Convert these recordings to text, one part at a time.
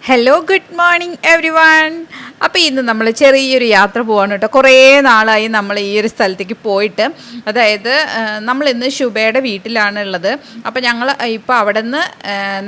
Hello good morning every one. അപ്പോൾ ഇന്ന് നമ്മൾ ചെറിയൊരു യാത്ര പോവാണ് കേട്ടോ. കുറേ നാളായി നമ്മൾ ഈ ഒരു സ്ഥലത്തേക്ക് പോയിട്ട്. അതായത് നമ്മളിന്ന് ശുഭയുടെ വീട്ടിലാണ് ഉള്ളത്. അപ്പോൾ ഞങ്ങൾ ഇപ്പോൾ അവിടെ നിന്ന്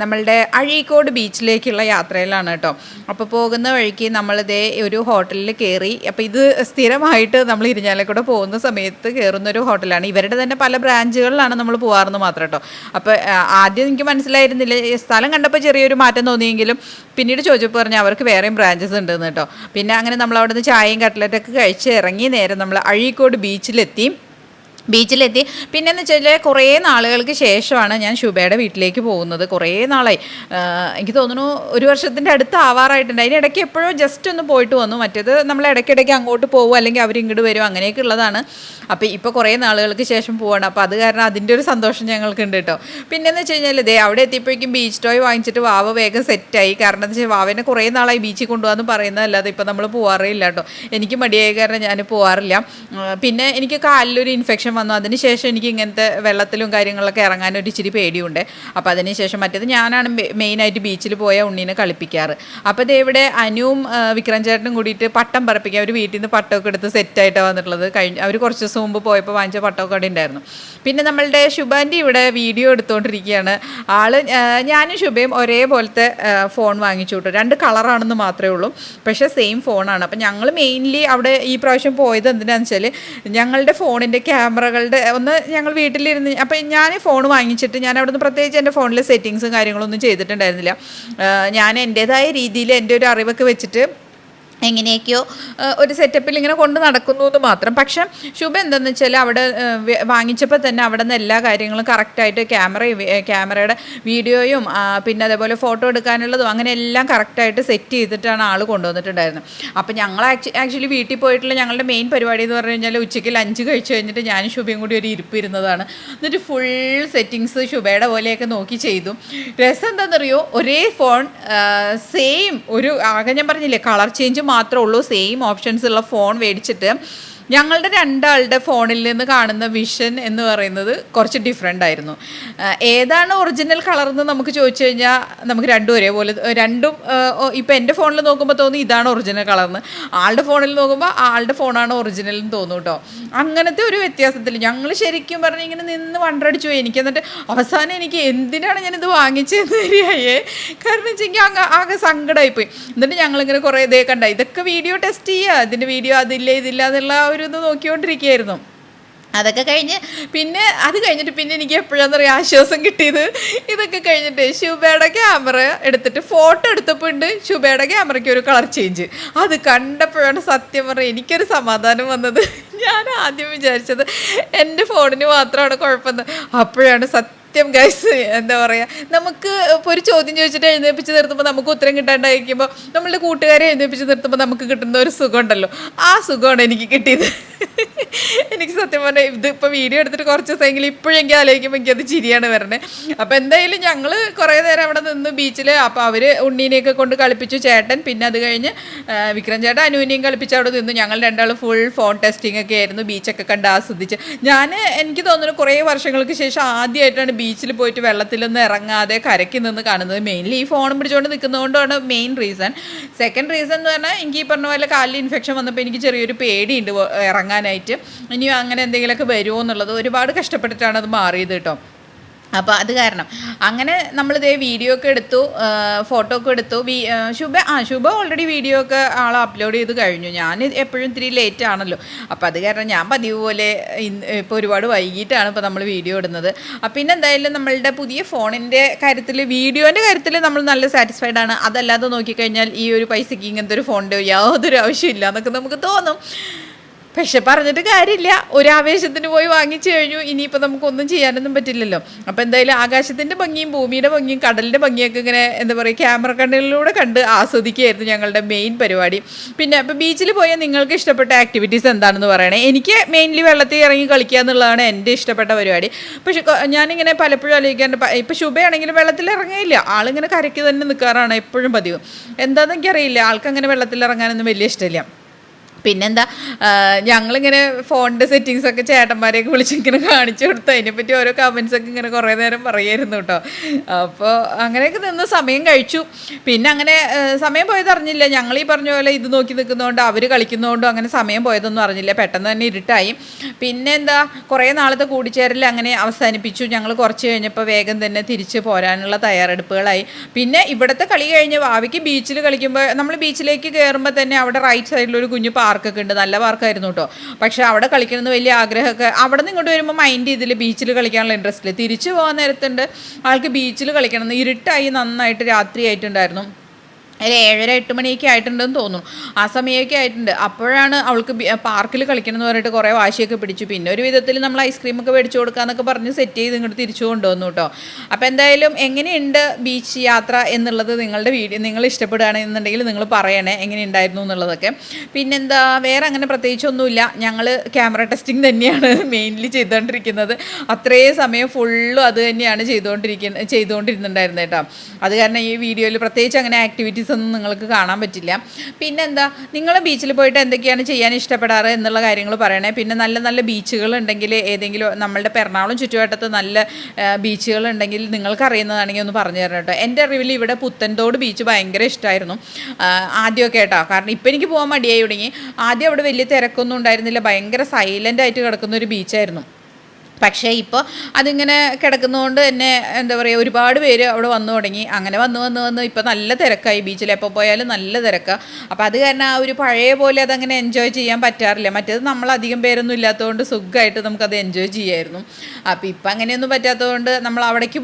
നമ്മളുടെ അഴീക്കോട് ബീച്ചിലേക്കുള്ള യാത്രയിലാണ് കേട്ടോ. അപ്പോൾ പോകുന്ന വഴിക്ക് നമ്മളിതേ ഒരു ഹോട്ടലിൽ കയറി. അപ്പോൾ ഇത് സ്ഥിരമായിട്ട് നമ്മൾ ഇരിഞ്ഞാലക്കൂടെ പോകുന്ന സമയത്ത് കയറുന്നൊരു ഹോട്ടലാണ്. ഇവരുടെ തന്നെ പല ബ്രാഞ്ചുകളിലാണ് നമ്മൾ പോകാറെന്ന് മാത്രം കേട്ടോ. അപ്പോൾ ആദ്യം എനിക്ക് മനസ്സിലായിരുന്നില്ല, സ്ഥലം കണ്ടപ്പോൾ ചെറിയൊരു മാറ്റം തോന്നിയെങ്കിലും പിന്നീട് ചോദിച്ചപ്പോൾ പറഞ്ഞാൽ അവർക്ക് വേറെയും ബ്രാഞ്ചസ് ഉണ്ടെന്ന് കേട്ടോ. പിന്നെ അങ്ങനെ നമ്മൾ അവിടെ നിന്ന് ചായയും കട്ട്ലറ്റൊക്കെ കഴിച്ച് ഇറങ്ങി നേരെ നമ്മൾ അഴീക്കോട് ബീച്ചിലെത്തി. പിന്നെയെന്ന് വെച്ചാൽ കുറേ നാളുകൾക്ക് ശേഷമാണ് ഞാൻ ശുഭയുടെ വീട്ടിലേക്ക് പോകുന്നത്. കുറേ നാളായി, എനിക്ക് തോന്നുന്നു 1 വർഷത്തിൻ്റെ അടുത്ത് ആവാറായിട്ടുണ്ട്. അതിനിടയ്ക്ക് എപ്പോഴും ജസ്റ്റ് ഒന്ന് പോയിട്ട് വന്നു. മറ്റേത് നമ്മൾ ഇടയ്ക്കിടയ്ക്ക് അങ്ങോട്ട് പോകും, അല്ലെങ്കിൽ അവരിങ്ങോട്ട് വരും, അങ്ങനെയൊക്കെ ഉള്ളതാണ്. അപ്പോൾ ഇപ്പോൾ കുറേ നാളുകൾക്ക് ശേഷം പോവാണ്. അപ്പോൾ അത് കാരണം അതിൻ്റെ ഒരു സന്തോഷം ഞങ്ങൾക്കുണ്ട് കേട്ടോ. പിന്നെയെന്ന് വെച്ച് കഴിഞ്ഞാൽ ഇതേ അവിടെ എത്തിയപ്പോഴേക്കും ബീച്ച് ടോയ് വാങ്ങിച്ചിട്ട് വാവ വേഗം സെറ്റായി. കാരണം എന്താ വെച്ചാൽ വാവേനെ കുറേ നാളായി ബീച്ചിൽ കൊണ്ടുപോകാമെന്ന് പറയുന്നതല്ലാതെ ഇപ്പോൾ നമ്മൾ പോകാറേ ഇല്ല കേട്ടോ. എനിക്ക് മടിയായ കാരണം ഞാൻ പോകാറില്ല. പിന്നെ എനിക്ക് കാലിലൊരു ഇൻഫെക്ഷൻ വന്നു. അതിനുശേഷം എനിക്ക് ഇങ്ങനത്തെ വെള്ളത്തിലും കാര്യങ്ങളിലൊക്കെ ഇറങ്ങാനൊരു ഇച്ചിരി പേടിയുണ്ട്. അപ്പോൾ അതിനുശേഷം മറ്റേത് ഞാനാണ് മെയിനായിട്ട് ബീച്ചിൽ പോയ ഉണ്ണീനെ കളിപ്പിക്കാറ്. അപ്പോൾ ഇത് ഇവിടെ അനുവും വിക്രം ചേട്ടനും കൂടിയിട്ട് പട്ടം പറപ്പിക്കുക. അവർ വീട്ടിൽ നിന്ന് പട്ടമൊക്കെ എടുത്ത് സെറ്റായിട്ടാണ് വന്നിട്ടുള്ളത്. അവർ കുറച്ച് ദിവസം മുമ്പ് പോയപ്പോൾ വാങ്ങിച്ച പട്ടമൊക്കെ അവിടെ ഉണ്ടായിരുന്നു. പിന്നെ നമ്മളുടെ ശുഭാൻ്റെ ഇവിടെ വീഡിയോ എടുത്തുകൊണ്ടിരിക്കുകയാണ്. ഞാനും ശുഭയും ഒരേപോലത്തെ ഫോൺ വാങ്ങിച്ചു കിട്ടും. 2 കളറാണെന്ന് മാത്രമേ ഉള്ളൂ, പക്ഷേ സെയിം ഫോണാണ്. അപ്പം ഞങ്ങൾ മെയിൻലി അവിടെ ഈ പ്രാവശ്യം പോയത് എന്തിനാണെന്ന് വെച്ചാൽ ഞങ്ങളുടെ ഫോണിൻ്റെ ക്യാമറകളുടെ ഞങ്ങൾ വീട്ടിലിരുന്ന്, അപ്പം ഞാൻ ഫോൺ വാങ്ങിച്ചിട്ട് ഞാൻ അവിടെ നിന്ന് പ്രത്യേകിച്ച് എൻ്റെ ഫോണിൽ സെറ്റിങ്സും കാര്യങ്ങളൊന്നും ചെയ്തിട്ടുണ്ടായിരുന്നില്ല. ഞാൻ എൻ്റേതായ രീതിയിൽ എൻ്റെ ഒരു അറിവൊക്കെ വെച്ചിട്ട് എങ്ങനെയൊക്കെയോ ഒരു സെറ്റപ്പിൽ ഇങ്ങനെ കൊണ്ട് നടക്കുന്നു എന്ന് മാത്രം. പക്ഷേ ശുഭ എന്താണെന്ന് വെച്ചാൽ അവിടെ വാങ്ങിച്ചപ്പോൾ തന്നെ അവിടെ നിന്ന് എല്ലാ കാര്യങ്ങളും കറക്റ്റായിട്ട് ക്യാമറയുടെ വീഡിയോയും പിന്നെ അതേപോലെ ഫോട്ടോ എടുക്കാനുള്ളതും അങ്ങനെ എല്ലാം കറക്റ്റായിട്ട് സെറ്റ് ചെയ്തിട്ടാണ് ആൾ കൊണ്ടുവന്നിട്ടുണ്ടായിരുന്നത്. അപ്പോൾ ഞങ്ങൾ ആക്ച്വലി വീട്ടിൽ പോയിട്ടുള്ള ഞങ്ങളുടെ മെയിൻ പരിപാടി എന്ന് പറഞ്ഞു കഴിഞ്ഞാൽ ഉച്ചയ്ക്ക് ലഞ്ച് കഴിച്ച് കഴിഞ്ഞിട്ട് ഞാനും ശുഭയും കൂടി ഒരു ഇരിപ്പ് ഇരുന്നതാണ്. എന്നിട്ട് ഫുൾ സെറ്റിങ്സ് ശുഭയുടെ പോലെയൊക്കെ നോക്കി ചെയ്തു. രസം എന്താണെന്നറിയോ, ഒരേ ഫോൺ സെയിം ഒരു ആകെ ഞാൻ പറഞ്ഞില്ലേ കളർ ചേഞ്ച് മാത്രമേ ഉള്ളൂ, സെയിം ഓപ്ഷൻസ് ഉള്ള ഫോൺ മേടിച്ചിട്ട് ഞങ്ങളുടെ 2 ആളുടെ ഫോണിൽ നിന്ന് കാണുന്ന വിഷൻ എന്ന് പറയുന്നത് കുറച്ച് ഡിഫറെൻ്റ് ആയിരുന്നു. ഏതാണ് ഒറിജിനൽ കളർന്ന് നമുക്ക് ചോദിച്ചു കഴിഞ്ഞാൽ നമുക്ക് രണ്ടും ഒരേപോലെ, രണ്ടും ഇപ്പോൾ എൻ്റെ ഫോണിൽ നോക്കുമ്പോൾ തോന്നി ഇതാണ് ഒറിജിനൽ കളർന്ന്, ആളുടെ ഫോണിൽ നോക്കുമ്പോൾ ആളുടെ ഫോണാണ് ഒറിജിനൽ എന്ന് തോന്നും കേട്ടോ. അങ്ങനത്തെ ഒരു വ്യത്യാസത്തിൽ ഞങ്ങൾ ശരിക്കും പറഞ്ഞ് ഇങ്ങനെ നിന്ന് വണ്ടടിച്ചു പോയി. എനിക്ക് എന്നിട്ട് അവസാനം എനിക്ക് എന്തിനാണ് ഞാനിത് വാങ്ങിച്ചതെന്ന് ശരിയായേ, കാരണം വെച്ചെങ്കിൽ ആകെ സങ്കടമായിപ്പോയി. എന്നിട്ട് ഞങ്ങളിങ്ങനെ കുറേ ഇതേ കണ്ട ഇതൊക്കെ വീഡിയോ ടെസ്റ്റ് ചെയ്യുക, ഇതിൻ്റെ വീഡിയോ അതില്ല ഇതില്ല എന്നുള്ള ഒരു ഇത് നോക്കിക്കൊണ്ടിരിക്കുകയായിരുന്നു. അതൊക്കെ കഴിഞ്ഞ് പിന്നെ അത് കഴിഞ്ഞിട്ട് പിന്നെ എനിക്ക് എപ്പോഴാണെന്ന് പറയുക ആശ്വാസം കിട്ടിയത്, ഇതൊക്കെ കഴിഞ്ഞിട്ട് ശുഭയുടെ ക്യാമറ എടുത്തിട്ട് ഫോട്ടോ എടുത്തപ്പോൾ ഉണ്ട് ശുഭയുടെ ക്യാമറയ്ക്ക് ഒരു കളർ ചേഞ്ച്. അത് കണ്ടപ്പോഴാണ് സത്യം പറയുക എനിക്കൊരു സമാധാനം വന്നത്. ഞാൻ ആദ്യം വിചാരിച്ചത് എൻ്റെ ഫോണിന് മാത്രമാണ് കുഴപ്പമെന്ന്. അപ്പോഴാണ് സത്യം ഗൈസ്, എന്താ പറയുക, നമുക്ക് ഇപ്പോൾ ഒരു ചോദ്യം ചോദിച്ചിട്ട് എഴുന്നേൽപ്പിച്ച് നിർത്തുമ്പോൾ നമുക്ക് ഉത്തരം കിട്ടാണ്ടായിരിക്കുമ്പോൾ നമ്മളുടെ കൂട്ടുകാരെ എഴുന്നേൽപ്പിച്ച് നിർത്തുമ്പോൾ നമുക്ക് കിട്ടുന്ന ഒരു സുഖമുണ്ടല്ലോ, ആ സുഖമാണ് എനിക്ക് കിട്ടിയത്. എനിക്ക് സത്യം പറഞ്ഞാൽ ഇതിപ്പോൾ വീഡിയോ എടുത്തിട്ട് കുറച്ച് ദിവസമെങ്കിലും ഇപ്പോഴെങ്കിൽ ആലോചിക്കുമ്പോൾ എനിക്കത് ചിരിയാണ് വരണേ. അപ്പോൾ എന്തായാലും ഞങ്ങൾ കുറേ നേരം അവിടെ നിന്ന് ബീച്ചിൽ, അപ്പോൾ അവർ ഉണ്ണീനെയൊക്കെ കൊണ്ട് കളിപ്പിച്ചു ചേട്ടൻ. പിന്നെ അത് കഴിഞ്ഞ് വിക്രം ചേട്ടൻ അനുവിനെയും കളിപ്പിച്ച് അവിടെ നിന്നു. ഞങ്ങൾ 2 ആൾ ഫുൾ ഫോൺ ടെസ്റ്റിംഗ് ഒക്കെ ആയിരുന്നു, ബീച്ചൊക്കെ കണ്ട് ആസ്വദിച്ച്. എനിക്ക് തോന്നുന്നു കുറേ വർഷങ്ങൾക്ക് ശേഷം ആദ്യമായിട്ടാണ് ബീച്ചിൽ പോയിട്ട് വെള്ളത്തിലൊന്നും ഇറങ്ങാതെ കരയ്ക്ക് നിന്ന് കാണുന്നത്. മെയിൻലി ഈ ഫോൺ പിടിച്ചുകൊണ്ട് നിൽക്കുന്നതുകൊണ്ടാണ് മെയിൻ റീസൺ. സെക്കൻഡ് റീസൺ എന്ന് പറഞ്ഞാൽ എനിക്ക് ഈ പറഞ്ഞ പോലെ കാലിൽ ഇൻഫെക്ഷൻ വന്നപ്പോൾ എനിക്ക് ചെറിയൊരു പേടിയുണ്ട് ഇറങ്ങാനായിട്ട്. ഇനി അങ്ങനെ എന്തെങ്കിലുമൊക്കെ വരുമോ എന്നുള്ളത്. ഒരുപാട് കഷ്ടപ്പെട്ടിട്ടാണ് അത് മാറിയത് കേട്ടോ. അപ്പോൾ അത് കാരണം അങ്ങനെ നമ്മളിതേ വീഡിയോ ഒക്കെ എടുത്തു, ഫോട്ടോ ഒക്കെ എടുത്തു. ശുഭ ഓൾറെഡി വീഡിയോ ഒക്കെ ആൾ അപ്ലോഡ് ചെയ്ത് കഴിഞ്ഞു. ഞാൻ എപ്പോഴും ഇത്തിരി ലേറ്റ് ആണല്ലോ, അപ്പോൾ അത് കാരണം ഞാൻ പതിവ് പോലെ ഇപ്പോൾ ഒരുപാട് വൈകിട്ടാണ് ഇപ്പോൾ നമ്മൾ വീഡിയോ ഇടുന്നത്. പിന്നെ എന്തായാലും നമ്മളുടെ പുതിയ ഫോണിൻ്റെ കാര്യത്തിൽ, വീഡിയോൻ്റെ കാര്യത്തിൽ നമ്മൾ നല്ല സാറ്റിസ്ഫൈഡ് ആണ്. അതല്ലാതെ നോക്കിക്കഴിഞ്ഞാൽ ഈ ഒരു പൈസയ്ക്ക് ഇങ്ങനത്തെ ഒരു ഫോണിൻ്റെ യാതൊരു ആവശ്യമില്ല എന്നൊക്കെ നമുക്ക് തോന്നും. പക്ഷെ പറഞ്ഞിട്ട് കാര്യമില്ല, ഒരാവേശത്തിന് പോയി വാങ്ങിച്ചു കഴിഞ്ഞു, ഇനിയിപ്പോൾ നമുക്കൊന്നും ചെയ്യാനൊന്നും പറ്റില്ലല്ലോ. അപ്പോൾ എന്തായാലും ആകാശത്തിൻ്റെ ഭംഗിയും ഭൂമിയുടെ ഭംഗിയും കടലിൻ്റെ ഭംഗിയൊക്കെ ഇങ്ങനെ എന്താ പറയുക ക്യാമറ കണ്ണിലൂടെ കണ്ട് ആസ്വദിക്കുകയായിരുന്നു ഞങ്ങളുടെ മെയിൻ പരിപാടി. പിന്നെ അപ്പോൾ ബീച്ചിൽ പോയാൽ നിങ്ങൾക്ക് ഇഷ്ടപ്പെട്ട ആക്ടിവിറ്റീസ് എന്താണെന്ന് പറയണേ. എനിക്ക് മെയിൻലി വെള്ളത്തിൽ ഇറങ്ങി കളിക്കുക എന്നുള്ളതാണ് എൻ്റെ ഇഷ്ടപ്പെട്ട പരിപാടി. പക്ഷെ ഞാനിങ്ങനെ പലപ്പോഴും ആലോചിക്കാറുണ്ട്, ഇപ്പോൾ ശുഭയാണെങ്കിലും വെള്ളത്തിൽ ഇറങ്ങിയില്ല, ആളിങ്ങനെ കരയ്ക്ക് തന്നെ നിൽക്കാറാണ് എപ്പോഴും പതിവ്. എന്താണെന്ന് എനിക്കറിയില്ല, ആൾക്കങ്ങനെ വെള്ളത്തിൽ ഇറങ്ങാനൊന്നും വലിയ ഇഷ്ടമില്ല. പിന്നെന്താ, ഞങ്ങളിങ്ങനെ ഫോണിൻ്റെ സെറ്റിങ്സൊക്കെ ചേട്ടന്മാരെയൊക്കെ വിളിച്ചിങ്ങനെ കാണിച്ചു കൊടുത്തു. അതിനെപ്പറ്റി ഓരോ കമൻസൊക്കെ ഇങ്ങനെ കുറേ നേരം പറയായിരുന്നു കേട്ടോ. അപ്പോൾ അങ്ങനെയൊക്കെ നിന്ന് സമയം കഴിച്ചു. പിന്നെ അങ്ങനെ സമയം പോയത് അറിഞ്ഞില്ല. ഞങ്ങൾ ഈ പറഞ്ഞ പോലെ ഇത് നോക്കി നിൽക്കുന്നതുകൊണ്ട് അവർ കളിക്കുന്നതുകൊണ്ടും അങ്ങനെ സമയം പോയതൊന്നും അറിഞ്ഞില്ല. പെട്ടെന്ന് തന്നെ ഇരുട്ടായി. പിന്നെ എന്താ, കുറേ നാളത്തെ കൂടിച്ചേരൽ അങ്ങനെ അവസാനിപ്പിച്ചു. ഞങ്ങൾ കുറച്ച് കഴിഞ്ഞപ്പോൾ വേഗം തന്നെ തിരിച്ച് പോരാനുള്ള തയ്യാറെടുപ്പുകളായി. പിന്നെ ഇവിടുത്തെ കളി കഴിഞ്ഞ് ഭാവിക്ക് ബീച്ചിൽ കളിക്കുമ്പോൾ നമ്മൾ ബീച്ചിലേക്ക് കയറുമ്പോൾ തന്നെ അവിടെ റൈറ്റ് സൈഡിലൊരു കുഞ്ഞു പാർക്കൊക്കെ ഉണ്ട്. നല്ല പാർക്കായിരുന്നു കേട്ടോ. പക്ഷേ അവിടെ കളിക്കണമെന്ന് വലിയ ആഗ്രഹമൊക്കെ, അവിടെ നിന്ന് ഇങ്ങോട്ട് വരുമ്പോൾ മൈൻഡ് ഇതിൽ ബീച്ചിൽ കളിക്കാനുള്ള ഇൻട്രസ്റ്റിൽ തിരിച്ചു പോകാൻ നേരത്തുണ്ട് ആൾക്ക് ബീച്ചിൽ കളിക്കണം എന്ന്. ഇരുട്ടായി നന്നായിട്ട് രാത്രി ആയിട്ടുണ്ടായിരുന്നു. അതിൽ 7:30-8 മണിയൊക്കെ ആയിട്ടുണ്ടെന്ന് തോന്നുന്നു. ആ സമയമൊക്കെ ആയിട്ടുണ്ട്. അപ്പോഴാണ് അവൾക്ക് പാർക്കിൽ കളിക്കണം എന്ന് പറഞ്ഞിട്ട് കുറേ വാശിയൊക്കെ പിടിച്ചു. പിന്നെ ഒരു വിധത്തിൽ നമ്മൾ ഐസ്ക്രീമൊക്കെ മേടിച്ചു കൊടുക്കാമെന്നൊക്കെ പറഞ്ഞ് സെറ്റ് ചെയ്ത് ഇങ്ങോട്ട് തിരിച്ചു കൊണ്ടുവന്നു കേട്ടോ. അപ്പോൾ എന്തായാലും എങ്ങനെയുണ്ട് ബീച്ച് യാത്ര എന്നുള്ളത് നിങ്ങളുടെ വീഡിയോ നിങ്ങൾ ഇഷ്ടപ്പെടുകയാണെന്നുണ്ടെങ്കിൽ നിങ്ങൾ പറയണേ എങ്ങനെയുണ്ടായിരുന്നു എന്നുള്ളതൊക്കെ. പിന്നെന്താ, വേറെ അങ്ങനെ പ്രത്യേകിച്ചൊന്നുമില്ല. ഞങ്ങൾ ക്യാമറ ടെസ്റ്റിംഗ് തന്നെയാണ് മെയിൻലി ചെയ്തുകൊണ്ടിരിക്കുന്നത്. അത്രയും സമയം ഫുള്ളും അത് തന്നെയാണ് ചെയ്തുകൊണ്ടിരുന്നുണ്ടായിരുന്നത് കേട്ടോ. അത് കാരണം ഈ വീഡിയോയിൽ പ്രത്യേകിച്ച് അങ്ങനെ ആക്ടിവിറ്റീസ് ഒന്നും നിങ്ങൾക്ക് കാണാൻ പറ്റില്ല. പിന്നെന്താ, നിങ്ങൾ ബീച്ചിൽ പോയിട്ട് എന്തൊക്കെയാണ് ചെയ്യാൻ ഇഷ്ടപ്പെടാറ് എന്നുള്ള കാര്യങ്ങൾ പറയണേ. പിന്നെ നല്ല നല്ല ബീച്ചുകൾ ഉണ്ടെങ്കിൽ, ഏതെങ്കിലും നമ്മളുടെ എറണാകുളം ചുറ്റുവട്ടത്ത് നല്ല ബീച്ചുകൾ ഉണ്ടെങ്കിൽ നിങ്ങൾക്ക് അറിയുന്നതാണെങ്കിൽ ഒന്ന് പറഞ്ഞു തരണം കേട്ടോ. എൻ്റെ അറിവിൽ ഇവിടെ പുത്തൻതോട് ബീച്ച് ഭയങ്കര ഇഷ്ടമായിരുന്നു ആദ്യമൊക്കെ കേട്ടോ. കാരണം ഇപ്പം എനിക്ക് പോകാൻ മടിയായി തുടങ്ങി. ആദ്യം അവിടെ വലിയ തിരക്കൊന്നും ഉണ്ടായിരുന്നില്ല, ഭയങ്കര സൈലൻ്റ് ആയിട്ട് കിടക്കുന്ന ഒരു ബീച്ചായിരുന്നു. പക്ഷേ ഇപ്പോൾ അതിങ്ങനെ കിടക്കുന്നതുകൊണ്ട് തന്നെ എന്താ പറയുക, ഒരുപാട് പേര് അവിടെ വന്നു തുടങ്ങി. അങ്ങനെ വന്ന് ഇപ്പോൾ നല്ല തിരക്കായി. ബീച്ചിൽ എപ്പോൾ പോയാലും നല്ല തിരക്കാണ്. അപ്പോൾ അത് കാരണം ആ ഒരു പഴയ പോലെ അതങ്ങനെ എൻജോയ് ചെയ്യാൻ പറ്റാറില്ല. മറ്റേത് നമ്മളധികം പേരൊന്നും ഇല്ലാത്തതുകൊണ്ട് സുഖമായിട്ട് നമുക്കത് എൻജോയ് ചെയ്യായിരുന്നു. അപ്പോൾ ഇപ്പം അങ്ങനെയൊന്നും പറ്റാത്തതുകൊണ്ട് നമ്മൾ അവിടേക്ക്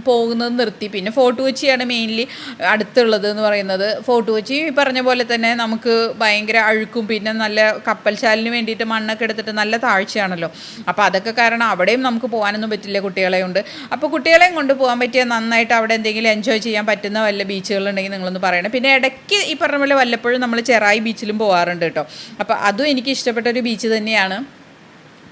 പോകുന്നത് നിർത്തി. പിന്നെ ഫോർട്ട് കൊച്ചിയാണ് മെയിൻലി അടുത്തുള്ളത് എന്ന് പറയുന്നത്. ഫോർട്ട് കൊച്ചി ഈ പറഞ്ഞ പോലെ തന്നെ നമുക്ക് ഭയങ്കര അഴുക്കും പിന്നെ നല്ല കപ്പൽശാലിന് വേണ്ടിയിട്ട് മണ്ണൊക്കെ എടുത്തിട്ട് നല്ല താഴ്ചയാണല്ലോ. അപ്പോൾ അതൊക്കെ കാരണം അവിടെയും നമുക്ക് പോകാനൊന്നും പറ്റില്ല കുട്ടികളെ കൊണ്ട്. അപ്പോൾ കുട്ടികളെയും കൊണ്ട് പോകാൻ പറ്റിയ നന്നായിട്ട് അവിടെ എന്തെങ്കിലും എൻജോയ് ചെയ്യാൻ പറ്റുന്ന വല്ല ബീച്ചുകളുണ്ടെങ്കിൽ നിങ്ങളൊന്ന് പറയണം. പിന്നെ ഇടയ്ക്ക് ഈ പറഞ്ഞ പോലെ വല്ലപ്പോഴും നമ്മൾ ചെറായി ബീച്ചിലും പോകാറുണ്ട് കേട്ടോ. അപ്പോൾ അതും എനിക്ക് ഇഷ്ടപ്പെട്ടൊരു ബീച്ച് തന്നെയാണ്.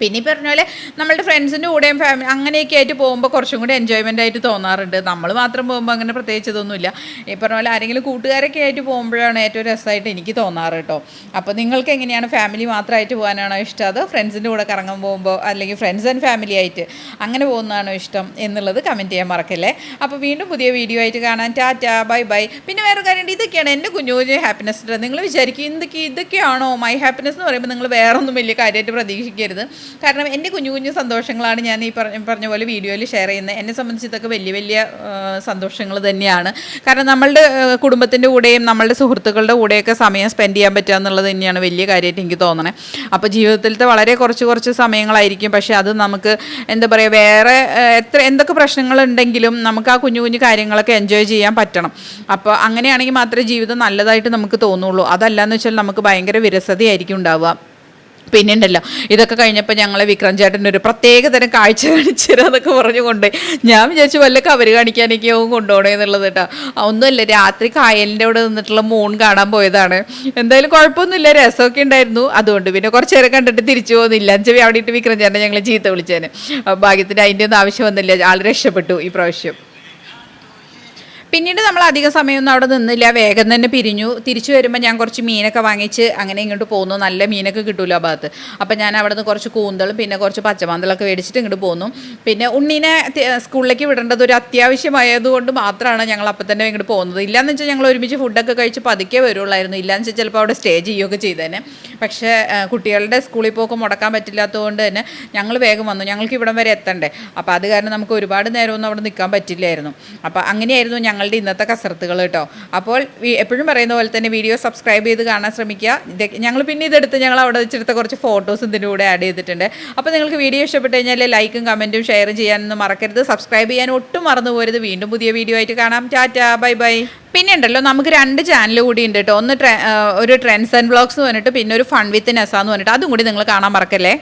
പിന്നെ ഈ പറഞ്ഞ പോലെ നമ്മളുടെ ഫ്രണ്ട്സിൻ്റെ കൂടെയും ഫാമിലി അങ്ങനെയൊക്കെ ആയിട്ട് പോകുമ്പോൾ കുറച്ചും കൂടി എൻജോയ്മെൻ്റ് ആയിട്ട് തോന്നാറുണ്ട്. നമ്മൾ മാത്രം പോകുമ്പോൾ അങ്ങനെ പ്രത്യേകിച്ച് ഇതൊന്നുമില്ല. ഈ പറഞ്ഞ പോലെ ആരെങ്കിലും കൂട്ടുകാരൊക്കെ ആയിട്ട് പോകുമ്പോഴാണ് ഏറ്റവും രസമായിട്ട് എനിക്ക് തോന്നാറ് കേട്ടോ. അപ്പോൾ നിങ്ങൾക്ക് എങ്ങനെയാണ്, ഫാമിലി മാത്രമായിട്ട് പോകാനാണോ ഇഷ്ടം, അതോ ഫ്രണ്ട്സിൻ്റെ കൂടെ കറങ്ങാൻ പോകുമ്പോൾ അല്ലെങ്കിൽ ഫ്രണ്ട്സ് ആൻഡ് ഫാമിലി ആയിട്ട് അങ്ങനെ പോകുന്നതാണോ ഇഷ്ടം എന്നുള്ളത് കമൻറ്റ് ചെയ്യാൻ മറക്കല്ലേ. അപ്പോൾ വീണ്ടും പുതിയ വീഡിയോ ആയിട്ട് കാണാൻ ടാറ്റാ, ബൈ ബൈ. പിന്നെ വേറെ കാര്യമുണ്ട്, ഇതൊക്കെയാണ് എൻ്റെ കുഞ്ഞു കുഞ്ഞു ഹാപ്പിനെസ്. നിങ്ങൾ വിചാരിക്കും ഇതൊക്കെയാണോ മൈ ഹാപ്പിനെസ് എന്ന് പറയുമ്പോൾ നിങ്ങൾ വേറെ ഒന്നും വലിയ കാര്യമായിട്ട് പ്രതീക്ഷിക്കരുത്. കാരണം എൻ്റെ കുഞ്ഞു കുഞ്ഞു സന്തോഷങ്ങളാണ് ഞാൻ ഈ പറഞ്ഞ പോലെ വീഡിയോയിൽ ഷെയർ ചെയ്യുന്നത്. എന്നെ സംബന്ധിച്ച് ഇതൊക്കെ വലിയ വലിയ സന്തോഷങ്ങൾ തന്നെയാണ്. കാരണം നമ്മളുടെ കുടുംബത്തിൻ്റെ കൂടെയും നമ്മളുടെ സുഹൃത്തുക്കളുടെ കൂടെയൊക്കെ സമയം സ്പെൻഡ് ചെയ്യാൻ പറ്റുക എന്നുള്ളത് തന്നെയാണ് വലിയ കാര്യമായിട്ട് എനിക്ക് തോന്നണേ. അപ്പോൾ ജീവിതത്തിലത്തെ വളരെ കുറച്ച് സമയങ്ങളായിരിക്കും, പക്ഷേ അത് നമുക്ക് എന്താ പറയുക, വേറെ എന്തൊക്കെ പ്രശ്നങ്ങളുണ്ടെങ്കിലും നമുക്ക് ആ കുഞ്ഞു കുഞ്ഞു കാര്യങ്ങളൊക്കെ എൻജോയ് ചെയ്യാൻ പറ്റണം. അപ്പോൾ അങ്ങനെയാണെങ്കിൽ മാത്രമേ ജീവിതം നല്ലതായിട്ട് നമുക്ക് തോന്നുള്ളൂ. അതല്ലാന്ന് വെച്ചാൽ നമുക്ക് ഭയങ്കര വിരസതയായിരിക്കും ഉണ്ടാവുക. പിന്നെ ഉണ്ടല്ലോ, ഇതൊക്കെ കഴിഞ്ഞപ്പോൾ ഞങ്ങളെ വിക്രം ചേട്ടൻ്റെ ഒരു പ്രത്യേക തരം കാഴ്ച കാണിച്ചു തരാമെന്നൊക്കെ പറഞ്ഞുകൊണ്ട് ഞാൻ വിചാരിച്ചു വല്ല കവര് കാണിക്കാനൊക്കെ ആവും കൊണ്ടുപോകണേ എന്നുള്ളത് കേട്ടോ. ഒന്നുമല്ല, രാത്രി കായലിൻ്റെ അവിടെ നിന്നിട്ടുള്ള മൂൺ കാണാൻ പോയതാണ്. എന്തായാലും കുഴപ്പമൊന്നുമില്ല, രസമൊക്കെ ഉണ്ടായിരുന്നു. അതുകൊണ്ട് പിന്നെ കുറച്ച് നേരം കണ്ടിട്ട് തിരിച്ചു പോകുന്നില്ല. അഞ്ചവി അവിടെ ഇട്ട് വിക്രം ചേട്ടനെ ഞങ്ങൾ ചീത്ത വിളിച്ചേനെ. ഭാഗ്യത്തിന് അതിൻ്റെ ഒന്നും ആവശ്യം വന്നില്ല, ആൾ രക്ഷപ്പെട്ടു ഈ പ്രാവശ്യം. പിന്നീട് നമ്മൾ അധിക സമയമൊന്നും അവിടെ നിന്നില്ല, വേഗം തന്നെ പിരിഞ്ഞു. തിരിച്ചു വരുമ്പോൾ ഞാൻ കുറച്ച് മീനൊക്കെ വാങ്ങിച്ച് അങ്ങനെ ഇങ്ങോട്ട് പോന്നു. നല്ല മീനൊക്കെ കിട്ടുമല്ലോ ആ ഭാഗത്ത്. അപ്പം ഞാൻ അവിടെ നിന്ന് കുറച്ച് കൂന്തളും പിന്നെ കുറച്ച് പച്ചമാന്തളൊക്കെ മേടിച്ചിട്ട് ഇങ്ങോട്ട് പോന്നു. പിന്നെ ഉണ്ണീനെ സ്കൂളിലേക്ക് വിടേണ്ടത് ഒരു അത്യാവശ്യമായതുകൊണ്ട് മാത്രമാണ് ഞങ്ങൾ അപ്പം തന്നെ ഇങ്ങോട്ട് പോകുന്നത്. ഇല്ലയെന്ന് വെച്ചാൽ ഞങ്ങൾ ഒരുമിച്ച് ഫുഡൊക്കെ കഴിച്ച് പതുക്കെ വരുള്ളായിരുന്നു. ഇല്ലയെന്ന് വെച്ചാൽ ചിലപ്പോൾ അവിടെ സ്റ്റേ ചെയ്യുകയൊക്കെ ചെയ്തേനെ. പക്ഷേ കുട്ടികളുടെ സ്കൂളിൽ പോക്ക് മുടക്കാൻ പറ്റില്ലാത്തതുകൊണ്ട് തന്നെ ഞങ്ങൾ വേഗം വന്നു. ഞങ്ങൾക്ക് ഇവിടം വരെ എത്തണ്ടേ. അപ്പോൾ അത് കാരണം നമുക്ക് ഒരുപാട് നേരമൊന്നും അവിടെ നിൽക്കാൻ പറ്റില്ലായിരുന്നു. അപ്പോൾ അങ്ങനെയായിരുന്നു ഞങ്ങളുടെ ഇന്നത്തെ കസരത്തുകൾ കേട്ടോ. അപ്പോൾ എപ്പോഴും പറയുന്ന പോലെ തന്നെ വീഡിയോ സബ്സ്ക്രൈബ് ചെയ്ത് കാണാൻ ശ്രമിക്കുക. ഞങ്ങൾ പിന്നെ ഇതെടുത്ത് ഞങ്ങൾ അവിടെ വെച്ചെടുത്ത കുറച്ച് ഫോട്ടോസ് ഇതിൻ്റെ കൂടെ ആഡ് ചെയ്തിട്ടുണ്ട്. അപ്പോൾ നിങ്ങൾക്ക് വീഡിയോ ഇഷ്ടപ്പെട്ട് കഴിഞ്ഞാൽ ലൈക്കും കമൻറ്റും ഷെയറും ചെയ്യാനൊന്നും മറക്കരുത്. സബ്സ്ക്രൈബ് ചെയ്യാൻ ഒട്ടും മറന്നു പോരുത്. വീണ്ടും പുതിയ വീഡിയോ ആയിട്ട് കാണാം. Tata, bye bye. പിന്നെ ഉണ്ടല്ലോ, നമുക്ക് 2 ചാനൽ കൂടി ഉണ്ട് കേട്ടോ. ഒന്ന് ഒരു ട്രെൻഡ്സ് ആൻഡ് വ്ളോഗ്സ് എന്ന് പറഞ്ഞിട്ട് പിന്നെ ഒരു ഫൺ വിത്ത് നെസ എന്ന് പറഞ്ഞിട്ട്, അതും കൂടി നിങ്ങൾ കാണാൻ മറക്കല്ലേ.